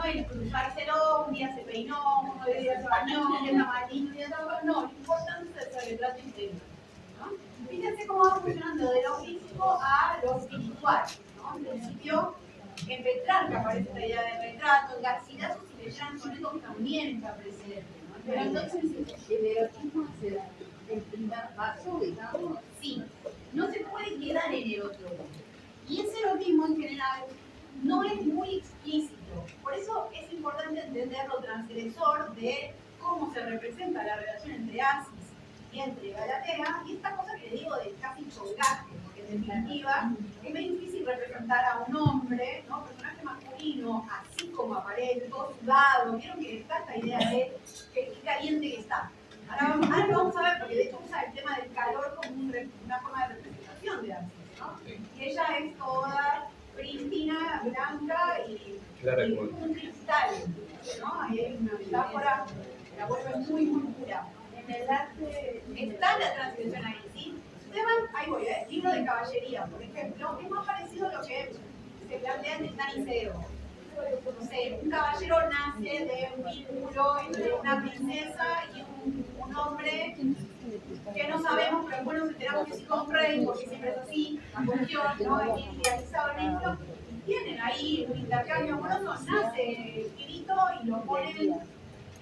no el cruzárselo, un día se peinó, uno día se bañó, un día está malito, un día está bueno. No, lo importante es el retrato interior, ¿no? Fíjense cómo va funcionando de lo físico a lo espiritual, ¿no? En principio, en Petrarca aparece esta idea de retrato, en Garcilaso, si leyeran sonetos, también está presente, ¿no? Pero entonces el erotismo es el primer paso, digamos. Sí, no se puede quedar en el otro. Y ese erotismo en general no es muy explícito. Por eso es importante entender lo transgresor de cómo se representa la relación entre Asis y entre Galatea, y esta cosa que le digo de casi chocaje, porque en definitiva es muy difícil representar a un hombre, ¿no? Personaje masculino, así como aparece, todo sudado. Vieron que está esta idea de que caliente que está. Ahora lo vamos a ver, porque de hecho usa el tema del calor como una forma de representación de Asis, ¿no? Y ella es toda prístina, blanca y un cristal, ¿no? Ahí hay una metáfora que la vuelve muy, muy pura. En el arte está la transgresión ahí, ¿sí? Ustedes van, ahí voy, libro de caballería, por ejemplo, es más parecido a lo que se plantea en el Taniceo. No sé, un caballero nace de un vínculo entre una princesa y un hombre que no sabemos, pero bueno, nos enteramos que es hijo de un rey, porque siempre es así, la cuestión, ¿no? Es idealizado el vínculo. Tienen ahí un intercambio amoroso, nace Quirito y lo ponen,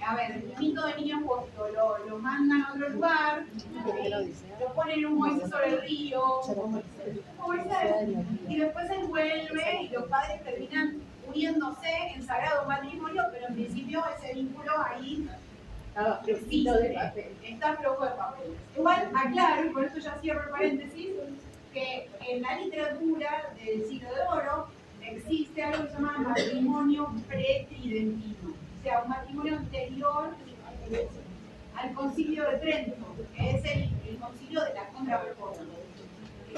a ver, el mito de niño apóstol, lo mandan a otro lugar, lo ponen en un Moisés sobre el río, como Moisés, y después él vuelve y los padres terminan uniéndose en sagrado matrimonio, pero en principio ese vínculo ahí está flojo de papel. Igual aclaro, y por eso ya cierro el paréntesis, que en la literatura del siglo de oro existe algo que se llama matrimonio pretridentino, o sea, un matrimonio anterior al concilio de Trento, que es el concilio de la Contrarreforma.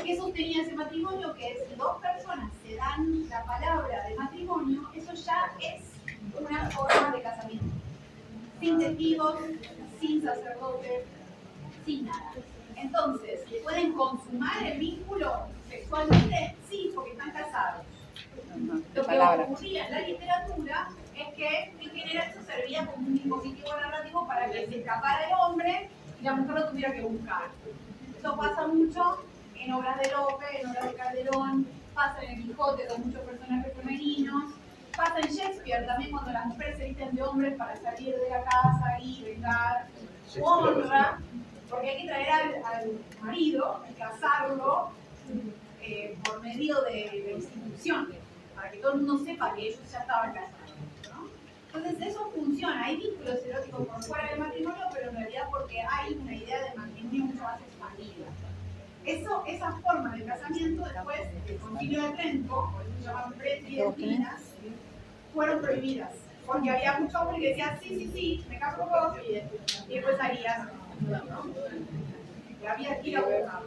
¿Qué sostenía ese matrimonio? Que si dos personas se dan la palabra de matrimonio, eso ya es una forma de casamiento. Sin testigos, sin sacerdote, sin nada. Entonces, ¿pueden consumar el vínculo sexualmente? Sí, porque están casados. Lo que ocurría en la literatura es que en general eso servía como un dispositivo narrativo para que se escapara el hombre y la mujer lo tuviera que buscar. Eso pasa mucho en obras de Lope, en obras de Calderón, pasa en el Quijote con muchos personajes femeninos, pasa en Shakespeare también cuando las mujeres se visten de hombres para salir de la casa y vengar su honra, porque hay que traer al marido, casarlo por medio de la institución, para que todo el mundo sepa que ellos ya estaban casados, ¿no? Entonces eso funciona, hay vínculos eróticos por fuera del matrimonio, pero en realidad porque hay una idea de matrimonio mucho más expandida. Esas formas de casamiento después del concilio de Trento, por eso se llaman pretridentinas, fueron prohibidas, porque había muchos hombres que decían sí, me caso con vos, y después salías, ¿no? Y había que ir a buscar.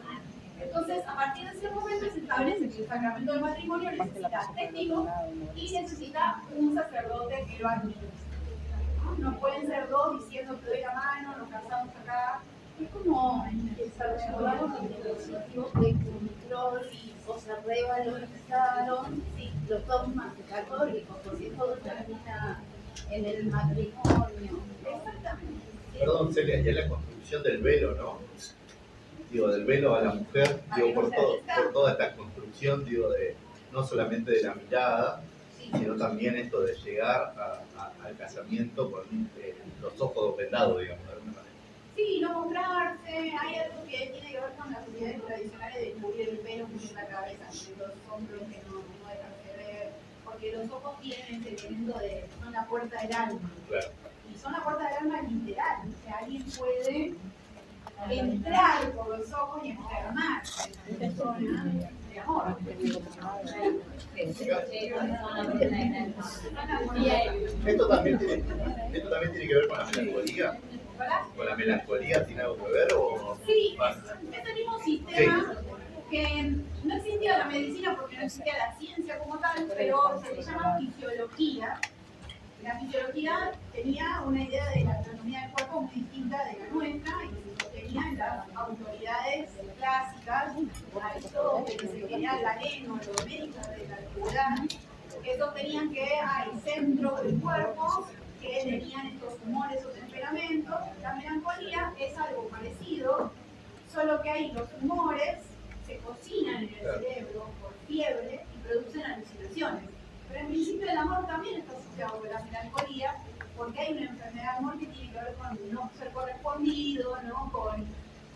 Entonces, a partir de ese momento se establece que el sacramento del matrimonio necesita testigos y necesita un sacerdote que lo administre. No pueden ser dos diciendo que doy la mano, nos casamos acá. Es como el sacerdocio de control o se revalorizaron los dogmas católicos, porque todo termina en el matrimonio. Exactamente. Perdón, Celia, y es la construcción del velo, ¿no? Digo, del velo a la mujer, digo, por toda esta construcción, digo, no solamente de la mirada, sino también esto de llegar al casamiento con los ojos vendados, digamos, de alguna manera. Sí, no mostrarse, hay algo que tiene que ver con las sociedades tradicionales de cubrir el pelo, cubrir la cabeza, los hombros que no dejarse ver, porque los ojos tienen ese elemento de son la puerta del alma. Claro. Y son la puerta del alma literal, o sea, alguien puede entrar por los ojos y enfermar a esa persona de amor. Esto también tiene que ver con la melancolía. ¿Con la melancolía tiene algo que ver? ¿O? Sí, es el mismo sistema que no existía la medicina porque no existía la ciencia como tal, pero se le llama fisiología. La fisiología tenía una idea de la anatomía del cuerpo muy distinta de la nuestra y se sostenía en las autoridades clásicas, Aristóteles, que se quería Galeno, los médicos de la antigüedad, que sostenían que hay centros del cuerpo que tenían estos humores o temperamentos. La melancolía es algo parecido, solo que ahí los humores se cocinan en el cerebro por fiebre y producen alucinaciones. Pero en principio el amor también está asociado con la melancolía, porque hay una enfermedad de amor que tiene que ver con no ser correspondido, ¿no?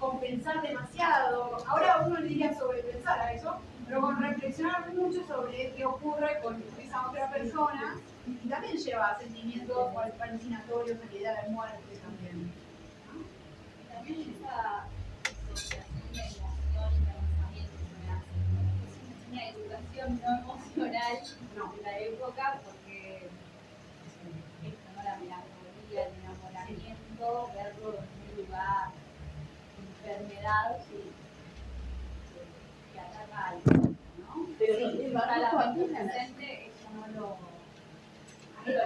Con pensar demasiado. Ahora uno le diría sobrepensar a eso, pero con reflexionar mucho sobre qué ocurre con esa otra persona, y también lleva a sentimientos alucinatorios, a la idea de muerte también. ¿No? También esa asociación de emoción y pensamiento se me hace. Es una educación no emocional de la época, porque esto, ¿no? La melancolía, el enamoramiento, verlo en un lugar de enfermedad que ataca al cuerpo, ¿no? Pero sí, para la mente presente eso no lo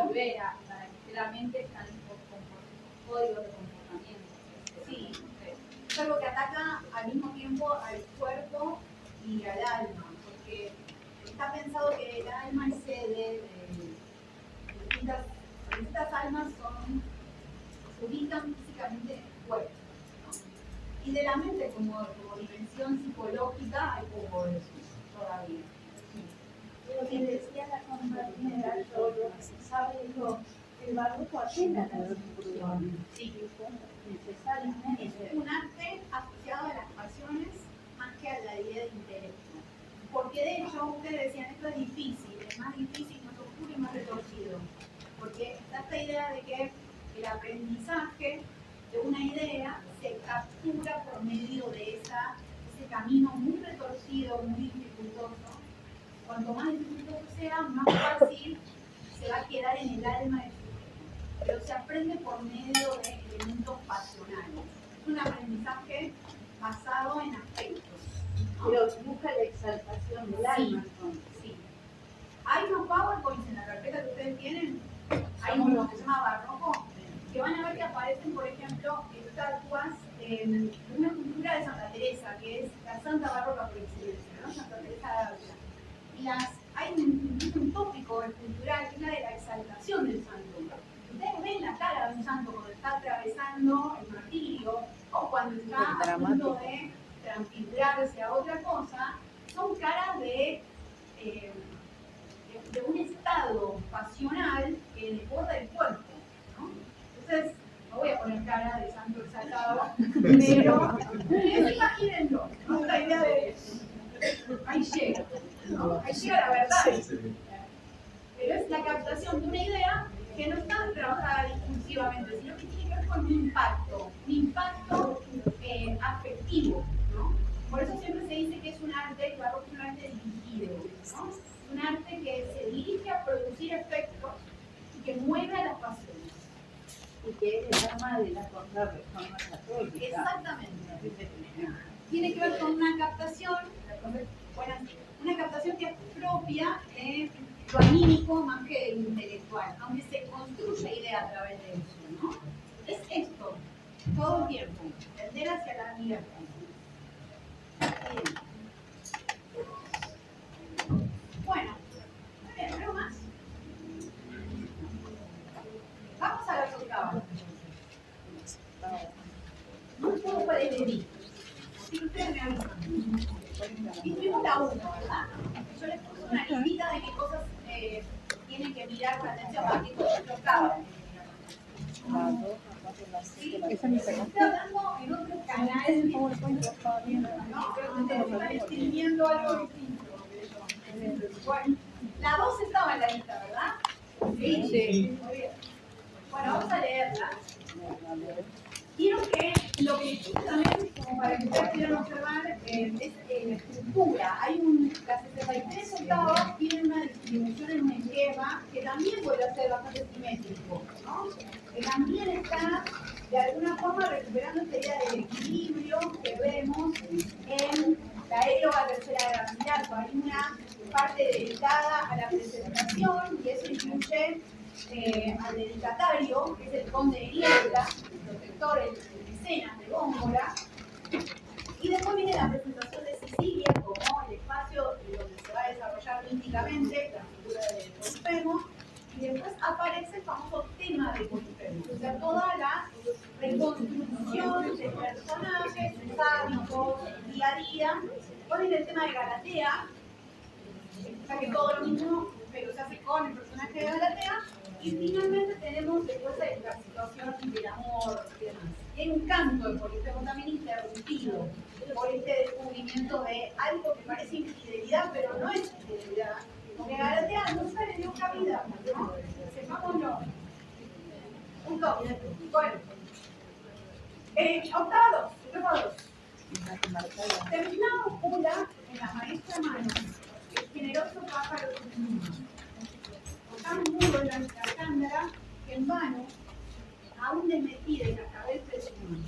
libera, para que la mente están los códigos de comportamiento. Sí, es algo que ataca al mismo tiempo al cuerpo y al alma, porque está pensado que el alma es sede de distintas almas se ubican físicamente en el cuerpo, ¿no? Y de la mente como dimensión psicológica hay poco de eso todavía. Lo que decía la compañera, yo sabe el barroco apenas la discusión. Sí, Necesariamente. es un arte asociado a las pasiones más que a la idea de intelecto. Porque de hecho, ustedes decían, esto es difícil, es más difícil, más oscuro y más retorcido. Porque está esta idea de que el aprendizaje de una idea se captura por medio de ese camino muy retorcido, muy dificultoso. Cuanto más dificultoso sea, más fácil se va a quedar en el alma del sujeto. Pero se aprende por medio de elementos pasionales. Es un aprendizaje basado en afectos, ¿no? Pero busca la exaltación del alma, entonces. Sí. Hay unos PowerPoints en la carpeta que ustedes tienen, hay uno que se llama Barroco, que van a ver que aparecen, por ejemplo, estatuas de una cultura de Santa Teresa, que es la Santa Barroca por excelencia, ¿no? Santa Teresa de Ávila. Y hay un tópico cultural que es la de la exaltación del santo. Ustedes ven la cara de un santo cuando está atravesando el martirio o cuando está a punto de transfigurarse a otra cosa, son caras de un estado pasional que desborda el cuerpo, ¿no? Entonces, no voy a poner cara de santo exaltado, pero imagínenlo, ¿no? La idea de ahí llega, ¿no? Ahí llega la verdad. Pero es la captación de una idea que no está trabajada discursivamente, sino que tiene que ver con un impacto afectivo, ¿no? Por eso siempre se dice que es un arte, el barroco es un arte dirigido, ¿no? Es un arte que se dirige a producir efectos y que mueve a las pasiones. Y que es el arma de la contrarreforma católica. Exactamente. Tiene que ver con una captación, una captación que es propia de lo anímico más que de lo intelectual, aunque se construye idea a través de eso, ¿no? Es esto, todo el tiempo, tender hacia la libertad. Bueno, muy bien, ¿algo más? Vamos a las octavas. No todo puede venir. Así que ustedes me avisan. Y tuvimos la 1, ¿verdad? Yo les puse una listita de qué cosas tienen que mirar con atención para que todos lo acaben. ¿Sí? Estoy hablando en otro canal. No, pero ustedes están escribiendo algo distinto. Bueno, la 2 estaba en la lista, ¿verdad? Sí. Muy bien. Bueno, vamos a leerla. Quiero que lo que también, como para que ustedes quieran observar, es la estructura. Las 63 octavas tienen una distribución en un esquema que también puede ser bastante simétrico, ¿no? Que también está, de alguna forma, recuperando esta idea del equilibrio que vemos en la égloga tercera de Garcilaso. Hay una parte dedicada a la presentación y eso incluye al dedicatario, que es el conde de Niebla, el protector, el mecenas de Góngora. Y después viene la presentación de Sicilia como el espacio donde se va a desarrollar desarrollar míticamente la figura de Polifemo, y después aparece el famoso tema de Polifemo, o sea, toda la reconstrucción de personajes, sus hábitos, día a día. Ponen el tema de Galatea, o sea que todo lo mismo, pero se hace con el personaje de Galatea, y finalmente tenemos después la situación del amor y demás. Y hay un canto de Polifemo también interrumpido por este descubrimiento de algo que parece infidelidad, pero no es infidelidad, porque Galatea nunca le dio cabida, ¿no? Sepámoslo. Punto. Bueno. Octava 2. Terminado Pula en la maestra mano, el generoso pájaro tan mudo en la cándara que en vano, aún desmetida en la cabeza de su mano.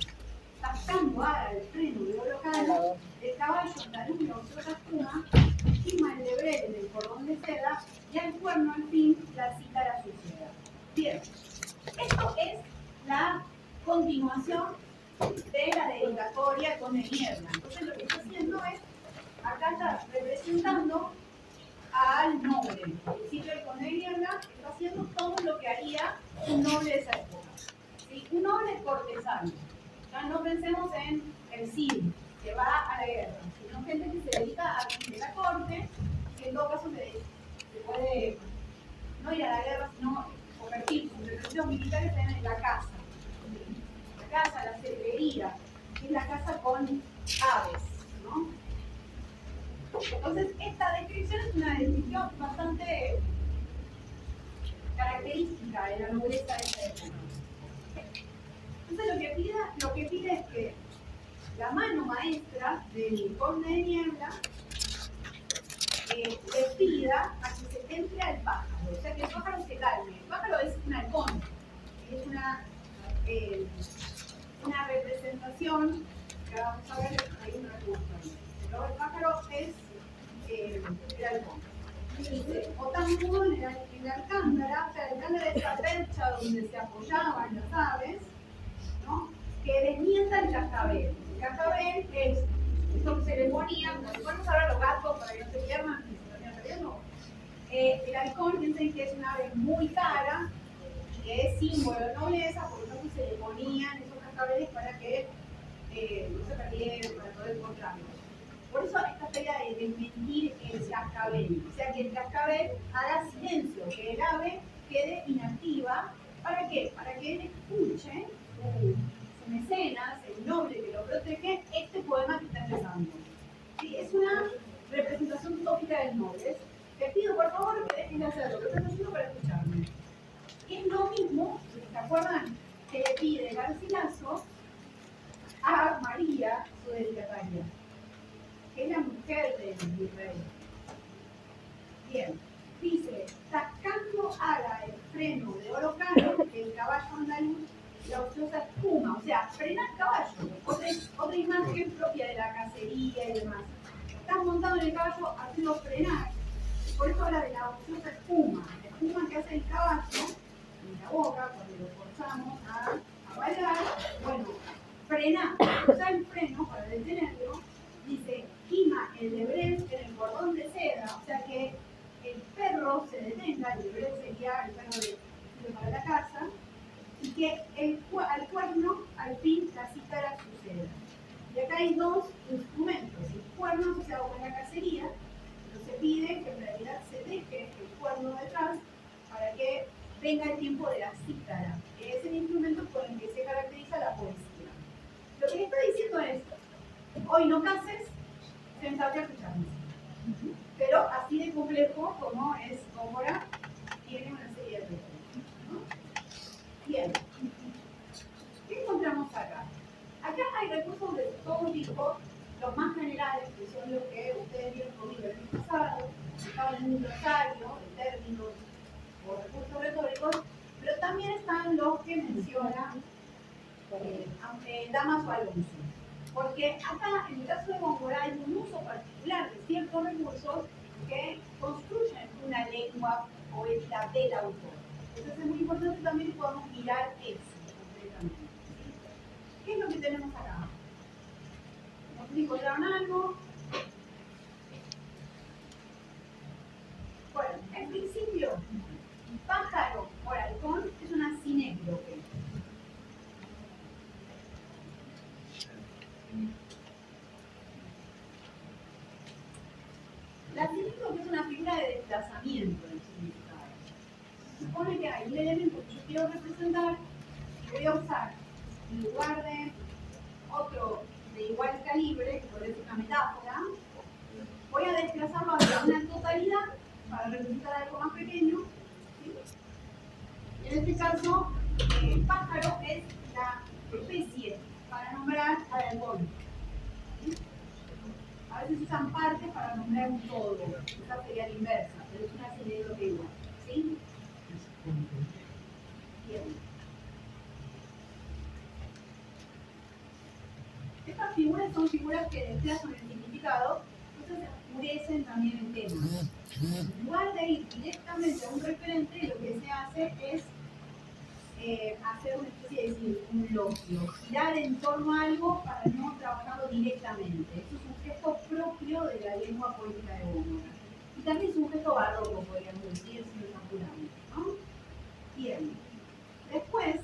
Tascando ahora el freno de oro cano, el caballo andaluz otra espuma, estima el lebrel del cordón de seda, y al cuerno al fin la cítara suceda. Bien, esto es la continuación de la dedicatoria con el Niebla. Entonces lo que está haciendo es, acá está representando al noble. El ciclo de con el Niebla está haciendo todo lo que haría un noble de esa época. ¿Sí? Un noble cortesano. Ya no pensemos en el Cid, que va a la guerra, sino gente que se dedica a de la corte, que en todo caso se puede no ir a la guerra, sino convertir sus recursos militares en la casa. La casa, la cetrería, que es la casa con aves, ¿no? Entonces, esta descripción es una descripción bastante característica de la nobleza de esta época. Entonces, lo que pide es que la mano maestra del conde de Niebla le pida a que se temple al pájaro, o sea, que el pájaro se calme. El pájaro es un halcón, es una representación que vamos a ver, hay un recurso ahí. Pero el pájaro es el halcón. Dice, o tan mudo en la alcándara, o sea, el alcándara es la percha donde se apoyaban las aves, ¿no? Que desmienta el cascabel. El cascabel es esto que se le ponía, como si fuéramos ahora los gatos para que no se pierdan, que se terminan perdiendo. El halcón dicen que es una ave muy cara, que es símbolo de nobleza, por lo tanto se le ponían esos cascabeles para que no se perdieran, para poder encontrarlos. Por eso esta idea de desmentir el cascabel, o sea que el cascabel haga silencio, que el ave quede inactiva. ¿Para qué? Para que él escuche su mecenas, el noble que lo protege, este poema que está empezando. ¿Sí? Es una representación tópica del noble. Te pido por favor que dejen de hacer lo que están haciendo para escucharme. Y es lo mismo, ¿se acuerdan? Que le pide Garcilaso a María, su dedicataria, que es la mujer del virrey. Bien, dice, tascando haga el freno de oro cano, el caballo andaluz, la ociosa espuma, o sea, frenar caballo, otra imagen propia de la cacería y demás. Estás montado en el caballo, haciendo frenar, por eso habla de la ociosa espuma, la espuma que hace el caballo en la boca cuando lo forzamos a bailar. Bueno, frenar, usar el freno para detenerlo, dice, quima el lebrel en el cordón de seda, o sea que el perro se detenga, el lebrel sería el perro de para la casa, y que al cuerno al fin la cítara suceda. Y acá hay dos instrumentos, el cuerno asociado con la cacería, pero se pide que en realidad se deje el cuerno detrás para que venga el tiempo de la cítara, que es el instrumento con el que se caracteriza la poesía. Lo que le está diciendo es, hoy no cases, sentate a escucharme. Pero así de complejo como es Góngora, tiene una serie de recursos, ¿no? Bien. ¿Qué encontramos acá? Acá hay recursos de todo tipo, los más generales, que son los que ustedes vieron conmigo el año pasado, estaban en un glosario de términos o recursos retóricos, pero también están los que menciona Damaso Alonso. Porque acá, en el caso de Góngora, hay un uso particular de ciertos recursos que construyen una lengua poética del autor. Entonces es muy importante también que podamos mirar eso concretamente. ¿Sí? ¿Qué es lo que tenemos acá? ¿Nos encontraron algo? supone que hay un elemento que yo quiero representar y voy a usar, en lugar de otro de igual calibre, que puede ser una metáfora, voy a desplazarlo hacia una totalidad para representar algo más pequeño. ¿Sí? En este caso, el pájaro es la especie para nombrar al halcón. ¿Sí? A veces usan partes para nombrar un todo. Esa sería la inversa, pero es una serie de igual. ¿Sí? Bien. Estas figuras son figuras que desplazan el significado, entonces oscurecen también el tema. En lugar de ir directamente a un referente, lo que se hace es hacer una especie de circunloquio, girar en torno a algo para no trabajarlo directamente. Esto es un gesto propio de la lengua poética de Góngora. Y también es un gesto barroco, podríamos decir, si lo apuramos, ¿no? Bien. Después,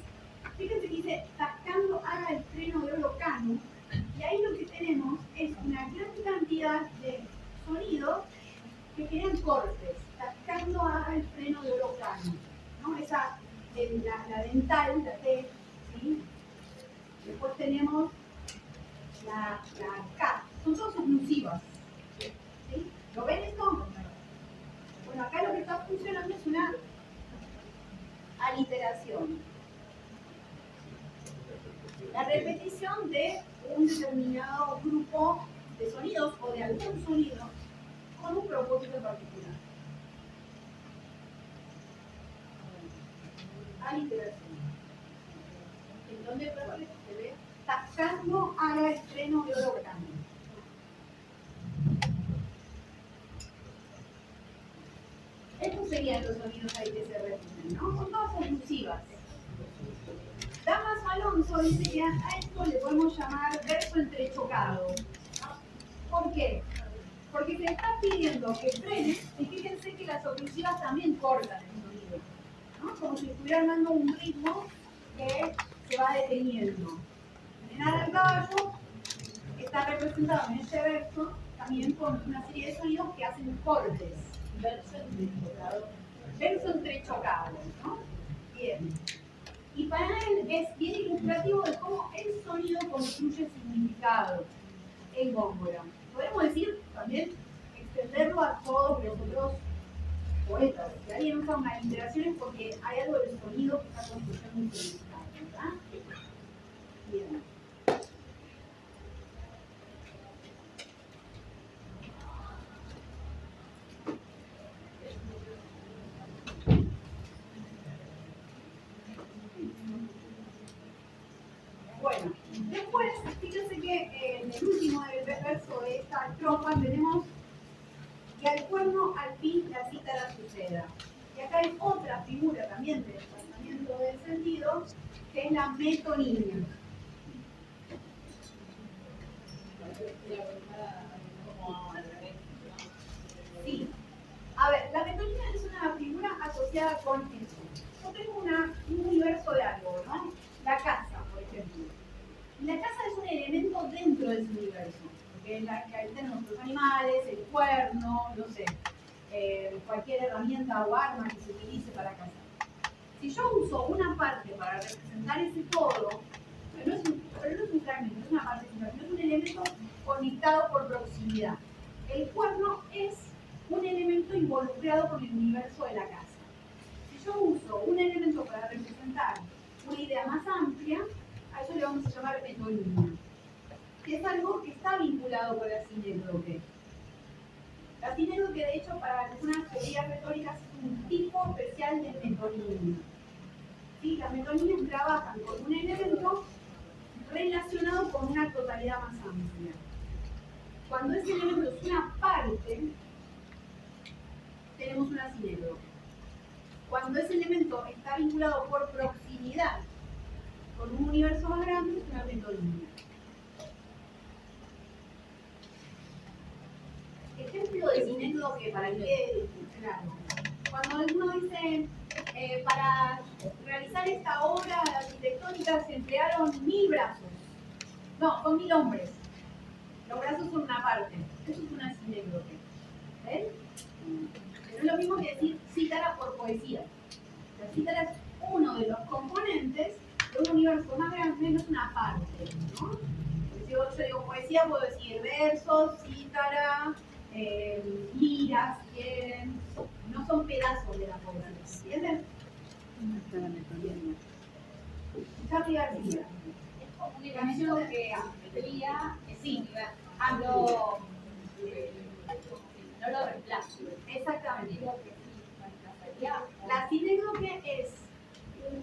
fíjense que dice, tascando haga el freno de Orocano, y ahí lo que tenemos es una gran cantidad de sonidos que crean cortes, tascando haga el freno de Orocano, ¿no? Esa, la dental, la T, ¿sí? Después tenemos la K, son todas oclusivas, ¿sí? ¿Lo ven esto? Bueno, acá lo que está funcionando es una aliteración. La repetición de un determinado grupo de sonidos o de algún sonido con un propósito particular. Aliteración. En donde se ve tascando haga el freno de Orocano. Estos serían los sonidos ahí que se repiten, ¿no? Son todas oclusivas. Damas Alonso dice que a esto le podemos llamar verso entrechocado. ¿Por qué? Porque se está pidiendo que frene, y fíjense que las oclusivas también cortan el sonido, ¿no? Como si estuvieran dando un ritmo que se va deteniendo. Frenar al caballo está representado en este verso también con una serie de sonidos que hacen cortes. Verso entrechocado. Verso entrechocado, ¿no? Bien. Y para él es bien ilustrativo de cómo el sonido construye significado en Góngora. Podemos decir también extenderlo a todos los otros poetas. Si alguien usa una aliteración es porque hay algo del sonido que está construyendo un significado, ¿verdad? Bien. Bueno, después, fíjense que en el último del verso de esta estrofa tenemos que al cuerno al fin la cítara suceda. Y acá hay otra figura también del tratamiento del sentido, que es la metonimia. Sí. A ver, la metonimia es una figura asociada con eso. Yo tengo un universo de algo, ¿no? La casa, por ejemplo. La casa es un elemento dentro de ese universo, porque es la que habitan nuestros animales, el cuerno, no sé, cualquier herramienta o arma que se utilice para cazar. Si yo uso una parte para representar ese todo, pero no es un fragmento, no es una parte, sino es un elemento conectado por proximidad. El cuerno es un elemento involucrado con el universo de la casa. Si yo uso un elemento para representar una idea más amplia, a eso le vamos a llamar metonimia, que es algo que está vinculado con la sinécdoque. La sinécdoque, de hecho, para algunas teorías retóricas es un tipo especial de metonimia. ¿Sí? Las metonimias trabajan con un elemento relacionado con una totalidad más amplia. Cuando ese elemento es una parte, tenemos una sinécdoque. Cuando ese elemento está vinculado por proximidad con un universo más grande, es una metonimia. Ejemplo de sinécdoque para que quede claro. Cuando uno dice, para realizar esta obra arquitectónica se emplearon 1000 brazos. No, son 1000 hombres. Los brazos son una parte. Eso es una sinécdoque. ¿Ven? Pero es lo mismo que decir cítara por poesía. La cítara es uno de los componentes de un universo más grande, no es una parte, ¿no? Si yo digo poesía, puedo decir versos, cítara, liras, quieren, no son pedazos de la poesía, ¿entienden? Charlie García. Es como un elemento que amplía ese universo. No lo reemplazo. Exactamente. Digo que sí, La sinécdoque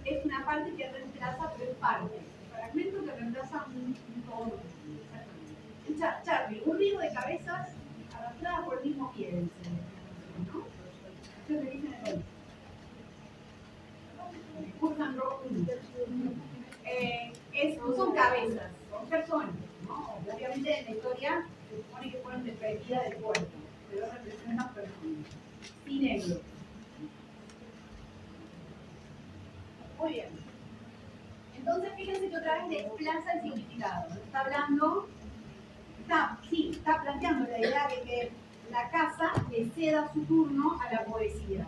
es una parte que reemplaza, pero es parte. El fragmento que reemplaza un todo. Exactamente. Charlie, un río de cabezas arrastradas por el mismo pie, ¿no? Eso es lo que dicen en el Cursan Rock 1. Son cabezas, son personas, ¿no? Obviamente en la historia se supone que fueron desprendidas del cuerpo, pero representan personas. Sinécdoque. Muy bien. Entonces, fíjense que otra vez desplaza el significado. Está hablando, está planteando la idea de que la casa le ceda su turno a la poesía,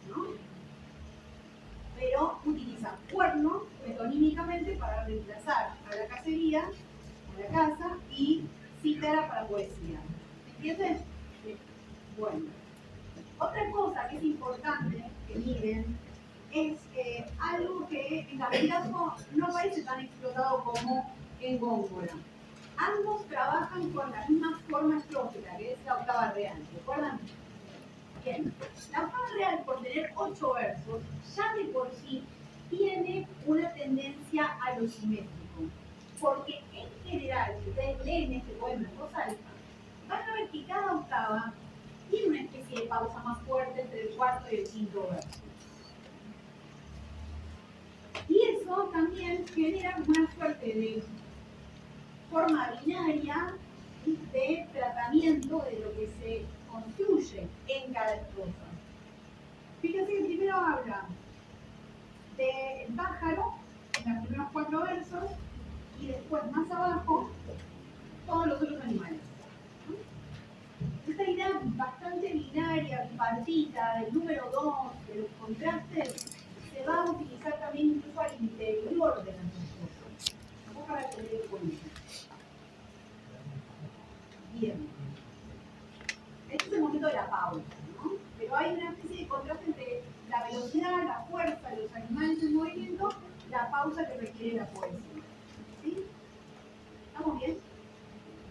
¿no? Pero utiliza cuerno metonímicamente para reemplazar a la cacería, a la casa, y cítara para poesía. ¿Entienden? Bueno. Otra cosa que es importante que miren es algo que en Garcilaso no parece tan explotado como en Góngora. Ambos trabajan con la misma forma estrófica, que es la octava real. ¿Recuerdan? Bien. La octava real, por tener 8 versos, ya de por sí tiene una tendencia a lo simétrico. Porque en general, si ustedes leen este poema en voz alta, van a ver que cada octava tiene una especie de pausa más fuerte entre el cuarto y el quinto verso. Y eso también genera una suerte de forma binaria de tratamiento de lo que se construye en cada estrofa. Fíjense que primero habla del pájaro en los primeros 4 versos y después más abajo todos los otros animales. Esta idea bastante binaria, bipartita, del número 2, de los contrastes, se va a utilizar también incluso al interior de las cosas. Vamos para tener en cuenta. Bien. Este es el momento de la pausa, ¿no? Pero hay una especie de contraste entre la velocidad, la fuerza de los animales en movimiento, la pausa que requiere la poesía. ¿Sí? ¿Estamos bien?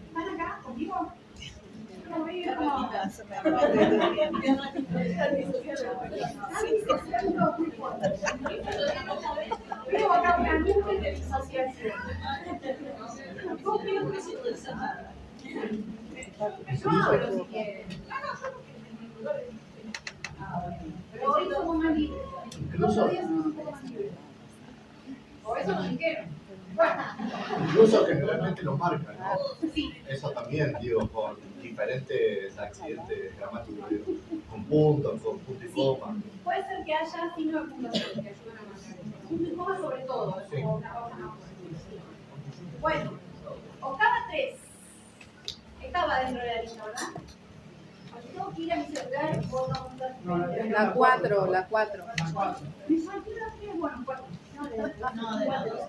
¿Están acá conmigo? Veo acá una nube de disociación. Yo hablo si quieren. Pero hoy somos más libres. Los otros días somos un poco más libres. O eso nos dijeron. Incluso generalmente lo marcan, ¿no? Sí. Eso también, digo, con diferentes accidentes gramáticos, digo, con puntos, con punto y coma. Puede ser que haya signos de puntuación que ayuden a marcar eso. Punto y coma sobre todo, es como una pausa más posible. Bueno, octava 3. Estaba dentro de la lista, ¿verdad? Porque tengo que ir a mi celular o no. La 4, la 4. ¿Me faltó la 3? Bueno, 4. No, de la 2.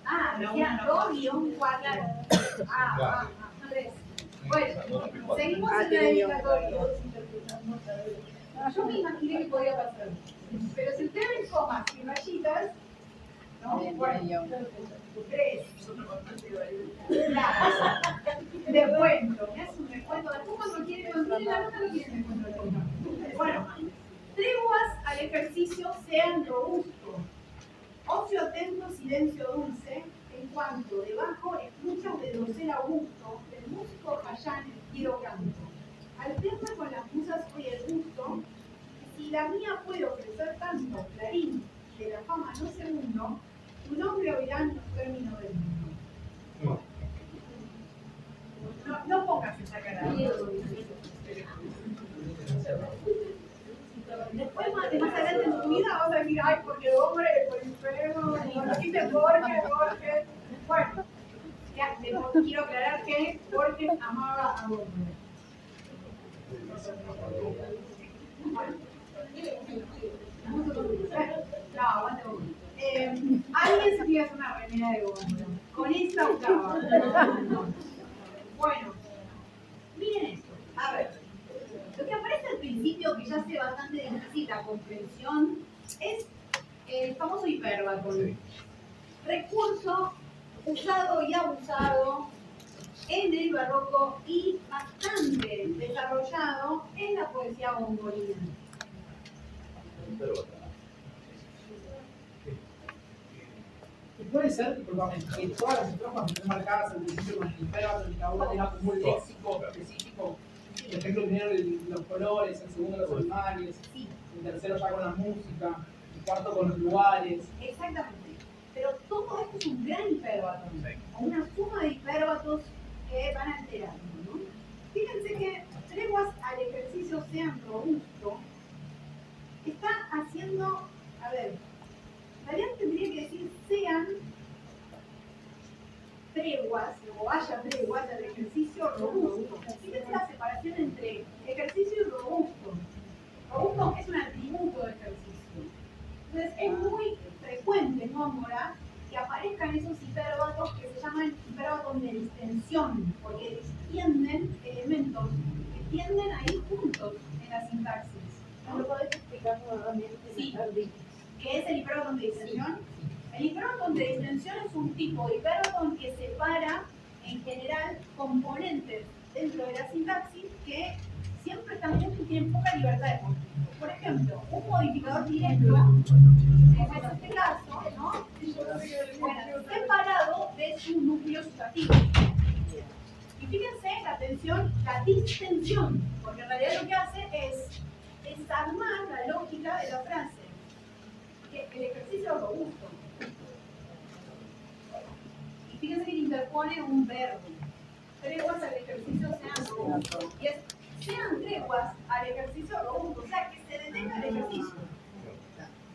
Ah, decía 2-4. Ah, 3. Bueno, seguimos en la dedicatoria. Yo me imaginé que podía pasar. Pero si ustedes ven comas y rayitas, ¿no? Bueno, 3. Descuento. Me hace un descuento. Después cuando quieren la nota, no quieren descuento. Bueno, treguas al ejercicio sean robustos. Ocio atento, silencio dulce, en cuanto debajo escuchas de doncel Augusto, del músico Jayán el quiero canto. Alterna con las musas hoy el gusto, y si la mía puede ofrecer tanto, clarín, de la fama no segundo, tu nombre oirán los términos del mundo. No pongas esa cara. Después, más adelante en tu vida, vas a decir, ay, porque el hombre, por el enfermo, no dijiste Borges. Bueno, ya, quiero aclarar que Borges amaba a Borges. Bueno, vamos a continuar. Alguien se quiere hacer una remera de Góngora. Con esta octava. Bueno, miren esto. A ver, lo que aparece al principio, que ya hace bastante difícil la comprensión, es el famoso hipérbaton. Sí. Recurso usado y abusado en el barroco y bastante desarrollado en la poesía gongorina. Pero bueno. Y puede ser, disculpame, que todas las estrofas estén marcadas al principio con el hipérbaton y cada una tenga como un léxico específico. Por ejemplo, primero los colores, el segundo los animales, Sí, el tercero ya con la música, el cuarto con los lugares. exactamente. Pero todo esto es un gran hipérbaton, Sí. o una suma de hipérbatos que van alterando, ¿no? Fíjense que treguas al ejercicio sean robusto, está haciendo, a ver, en realidad tendría que decir sean treguas, o haya treguas al ejercicio robusto. Fíjense la separación entre ejercicio y robusto. Robusto es un atributo de ejercicio. Entonces es muy frecuente en Góngora que aparezcan esos hipérbatos que se llaman hipérbatos de distensión, porque distienden elementos que tienden a ir juntos en la sintaxis. ¿Me lo podés explicar nuevamente? Sí. ¿Qué es el hipérbaton de distensión? El hipérbaton de distensión es un tipo de hipérbaton que separa en general componentes dentro de la sintaxis que siempre están juntos y tienen poca libertad de conflicto. Por ejemplo, un modificador directo, como es este caso, ¿no? Bueno, separado de su núcleo sustantivo. Y fíjense la distensión, porque en realidad lo que hace es desarmar la lógica de la frase. Que el ejercicio es robusto. Y fíjense que interpone un verbo. Treguas al ejercicio sean robustos. Y es sean treguas al ejercicio robusto, o sea, que se detenga el ejercicio.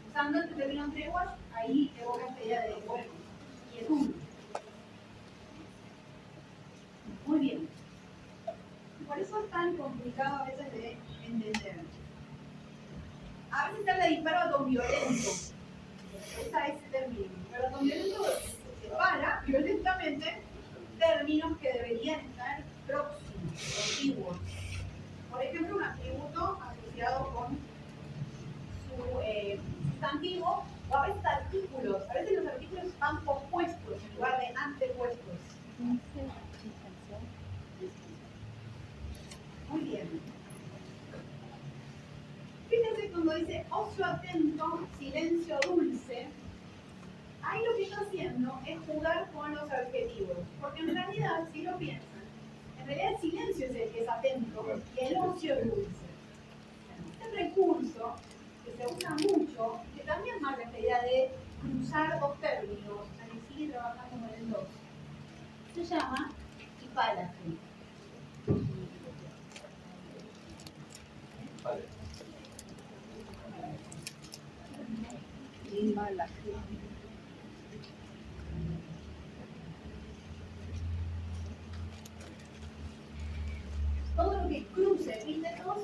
Usando este término treguas, ahí evoca esta idea de, bueno, quietud. Muy bien. Por eso es tan complicado a veces de entender. A veces se habla de hipérbaton violento. Esa es el término. Hipérbaton violento separa violentamente términos que deberían estar próximos, contiguos. Por ejemplo, un atributo asociado con su sustantivo, o a veces artículos. A veces los artículos van pospuestos en lugar de antepuestos. Muy bien. Fíjense cuando dice ocio atento, silencio dulce, ahí lo que está haciendo es jugar con los adjetivos. Porque en realidad, si lo piensan, en realidad el silencio es el que es atento y el ocio es dulce. Este recurso que se usa mucho, que también marca esta idea de cruzar dos términos, y sigue trabajando con el dos, se llama hipálaje. Vale. Todo lo que cruce epítetos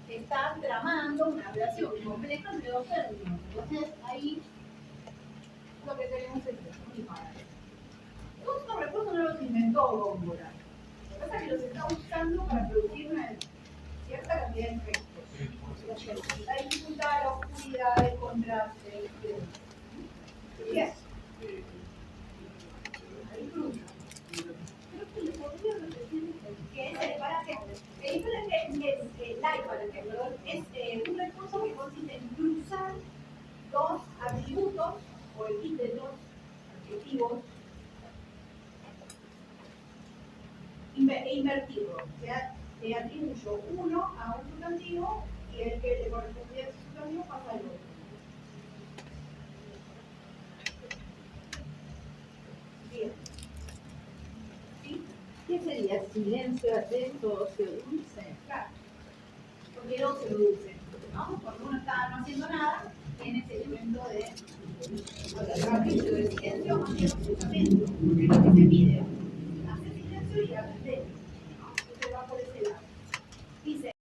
está tramando una relación compleja entre dos términos. Entonces ahí lo que tenemos es un hipálaje. Todos estos recursos no los inventó Góngora. Lo que pasa es que los está usando para producir una cierta cantidad de efectos. La dificultad, la oscuridad, el contraste, etc. Bien. Ahí cruza. Creo que le podría repetir que es el hipálaje. El hipálaje es un recurso que consiste en cruzar dos atributos o epítetos, adjetivos, e invertirlo. O sea, le atribuyo uno a un sustantivo y el que le correspondía a ese sustantivo pasa al otro. Bien. ¿Sí? ¿Qué sería? Silencio atento, ocio dulce. Claro. Porque el ocio dulce, ¿no? Cuando uno está no haciendo nada, tiene ese elemento de silencio más bien atento, que es lo que se pide.